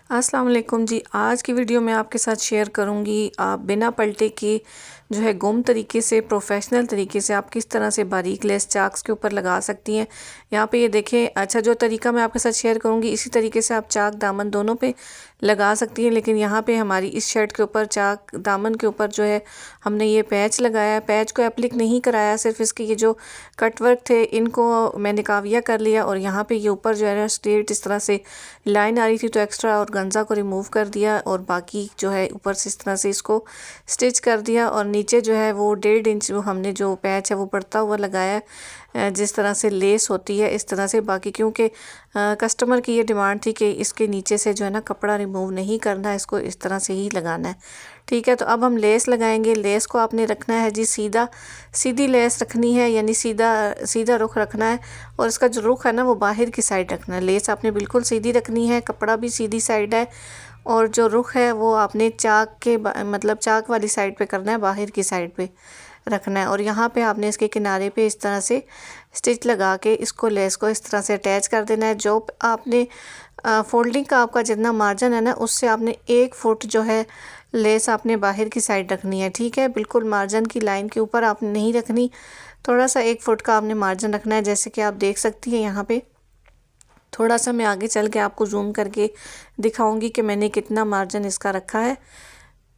अस्सलाम वालेकुम जी। आज की वीडियो में आपके साथ शेयर करूंगी आप बिना पलटे के जो है गुम तरीके से प्रोफेशनल तरीके से आप किस तरह से बारीक लेस चाक्स के ऊपर लगा सकती हैं। यहाँ पे ये देखें। अच्छा, जो तरीका मैं आपके साथ शेयर करूंगी इसी तरीके से आप चाक दामन दोनों पे लगा सकती हैं। लेकिन यहाँ पे हमारी इस शर्ट के ऊपर चाक दामन के ऊपर जो है हमने ये पैच लगाया। पैच को एप्लिक नहीं कराया, सिर्फ इसके ये जो कट वर्क थे इनको मैंने काविया कर लिया और यहाँ पे ये ऊपर जो है ना स्ट्रेट इस तरह से लाइन आ रही थी तो एक्स्ट्रा और गंजा को रिमूव कर दिया और बाकी जो है ऊपर से इस तरह से इसको स्टिच कर दिया। और नीचे जो है वो 1.5 इंच वो हमने जो पैच है वो बढ़ता हुआ लगाया, जिस तरह से लेस होती है इस तरह से। बाकी क्योंकि कस्टमर की ये डिमांड थी कि इसके नीचे से जो है ना कपड़ा रिमूव नहीं करना है, इसको इस तरह से ही लगाना है। ठीक है, तो अब हम लेस लगाएंगे। लेस को आपने रखना है जी सीधी लेस रखनी है, यानी सीधा रुख रखना है। और इसका जो रुख है ना वो बाहर की साइड रखना है। लेस आपने बिल्कुल सीधी रखनी है, कपड़ा भी सीधी साइड है और जो रुख है वो आपने चाक के मतलब चाक वाली साइड पे करना है, बाहर की साइड पे रखना है। और यहाँ पे आपने इसके किनारे पे इस तरह से स्टिच लगा के इसको लेस को इस तरह से अटैच कर देना है। जो आपने फोल्डिंग का आपका जितना मार्जिन है ना उससे आपने 1 फुट जो है लेस आपने बाहर की साइड रखनी है। ठीक है, बिल्कुल मार्जिन की लाइन के ऊपर आपने नहीं रखनी, थोड़ा सा 1 फुट का आपने मार्जिन रखना है। जैसे कि आप देख सकती हैं यहाँ पे थोड़ा सा मैं आगे चल के आपको जूम करके दिखाऊंगी कि मैंने कितना मार्जिन इसका रखा है।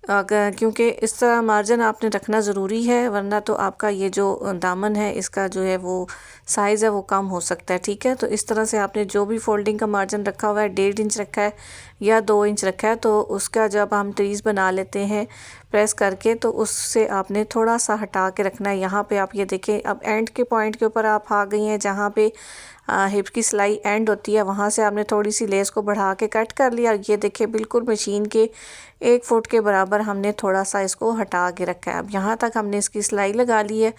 अगर क्योंकि इस तरह मार्जिन आपने रखना ज़रूरी है, वरना तो आपका ये जो दामन है इसका जो है वो साइज़ है वो कम हो सकता है। ठीक है, तो इस तरह से आपने जो भी फोल्डिंग का मार्जिन रखा हुआ है 1.5 इंच रखा है या 2 इंच रखा है, तो उसका जब हम ट्रीज़ बना लेते हैं प्रेस करके तो उससे आपने थोड़ा सा हटा के रखना है। यहाँ पे आप ये देखें, अब एंड के पॉइंट के ऊपर आप आ गई हैं जहाँ पे हिप की सिलाई एंड होती है, वहाँ से आपने थोड़ी सी लेस को बढ़ा के कट कर लिया। ये देखिए बिल्कुल मशीन के 1 फुट के बराबर हमने थोड़ा सा इसको हटा के रखा है। अब यहाँ तक हमने इसकी सिलाई लगा ली है।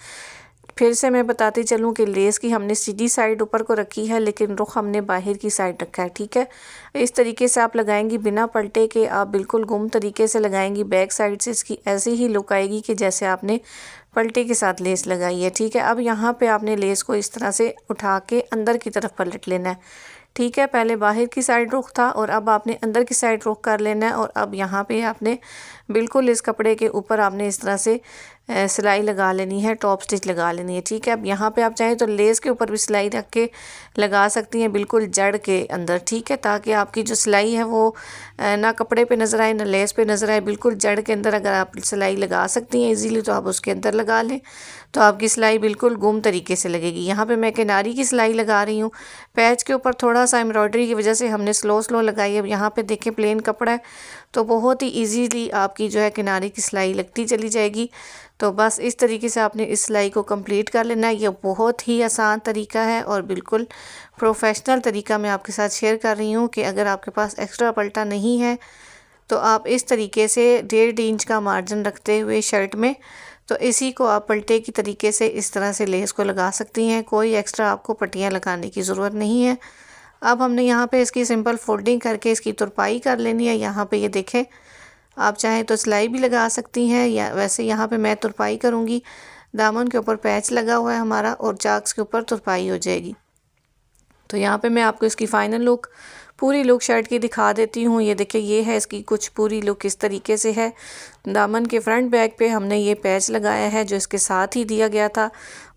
फिर से मैं बताती चलूँ कि लेस की हमने सीधी साइड ऊपर को रखी है लेकिन रुख हमने बाहर की साइड रखा है। ठीक है, इस तरीके से आप लगाएंगी बिना पलटे के, आप बिल्कुल गुम तरीके से लगाएंगी। बैक साइड से इसकी ऐसी ही लुक आएगी कि जैसे आपने पलटे के साथ लेस लगाई है। ठीक है, अब यहाँ पे आपने लेस को इस तरह से उठा के अंदर की तरफ पलट लेना है। ठीक है, पहले बाहर की साइड रुख था और अब आपने अंदर की साइड रुख कर लेना है। और अब यहाँ पे आपने बिल्कुल इस कपड़े के ऊपर आपने इस तरह से सिलाई लगा लेनी है, टॉप स्टिच लगा लेनी है। ठीक है, अब यहाँ पे आप चाहें तो लेस के ऊपर भी सिलाई रख के लगा सकती हैं, बिल्कुल जड़ के अंदर। ठीक है, ताकि आपकी जो सिलाई है वो ना कपड़े पे नज़र आए ना लेस पे नज़र आए, बिल्कुल जड़ के अंदर अगर आप सिलाई लगा सकती हैं इजीली तो आप उसके अंदर लगा लें, तो आपकी सिलाई बिल्कुल गुम तरीके से लगेगी। यहाँ पे मैं किनारी की सिलाई लगा रही हूँ, पैच के ऊपर थोड़ा सा एम्ब्रॉयडरी की वजह से हमने स्लो लगाई है। अब यहाँ पे देखें प्लेन कपड़ा है तो बहुत ही इजीली आपकी जो है किनारे की सिलाई लगती चली जाएगी। तो बस इस तरीके से आपने इस सिलाई को कंप्लीट कर लेना है। ये बहुत ही आसान तरीका है और बिल्कुल प्रोफेशनल तरीका मैं आपके साथ शेयर कर रही हूँ कि अगर आपके पास एक्स्ट्रा पल्टा नहीं है तो आप इस तरीके से 1.5 इंच का मार्जिन रखते हुए शर्ट में तो इसी को आप पलटे की तरीके से इस तरह से लेस को लगा सकती हैं। कोई एक्स्ट्रा आपको पट्टियाँ लगाने की ज़रूरत नहीं है। अब हमने यहाँ पे इसकी सिंपल फोल्डिंग करके इसकी तुरपाई कर लेनी है। यहाँ पे ये देखें, आप चाहें तो सिलाई भी लगा सकती हैं या वैसे यहाँ पे मैं तुरपाई करूँगी। दामन के ऊपर पैच लगा हुआ है हमारा और चाक्स के ऊपर तुरपाई हो जाएगी। तो यहाँ पे मैं आपको इसकी फ़ाइनल लुक पूरी लुक शर्ट की दिखा देती हूँ। ये देखिए, ये है इसकी कुछ पूरी लुक इस तरीके से है। दामन के फ्रंट बैक पे हमने ये पैच लगाया है जो इसके साथ ही दिया गया था।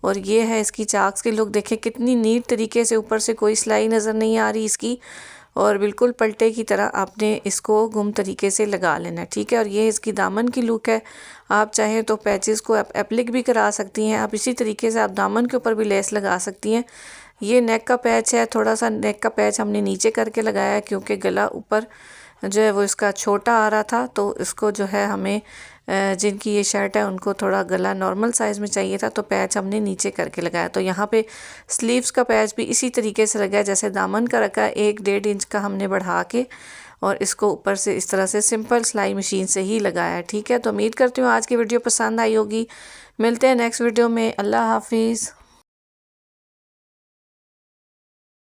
और ये है इसकी चाक्स की लुक। देखिए कितनी नीट तरीके से, ऊपर से कोई सिलाई नज़र नहीं आ रही इसकी और बिल्कुल पलटे की तरह आपने इसको गुम तरीके से लगा लेना। ठीक है, और ये इसकी दामन की लुक है। आप चाहें तो पैचेस को एप्लिक भी करा सकती हैं। आप इसी तरीके से आप दामन के ऊपर भी लेस लगा सकती हैं। ये नेक का पैच है, थोड़ा सा नेक का पैच हमने नीचे करके लगाया है क्योंकि गला ऊपर जो है वो इसका छोटा आ रहा था। तो इसको जो है हमें जिनकी ये शर्ट है उनको थोड़ा गला नॉर्मल साइज़ में चाहिए था तो पैच हमने नीचे करके लगाया। तो यहाँ पे स्लीव्स का पैच भी इसी तरीके से लगाया जैसे दामन का रखा है। 1.5 इंच का हमने बढ़ा के और इसको ऊपर से इस तरह से सिंपल सिलाई मशीन से ही लगाया। ठीक है, तो उम्मीद करती हूँ आज की वीडियो पसंद आई होगी। मिलते हैं नेक्स्ट वीडियो में। अल्लाह हाफिज़।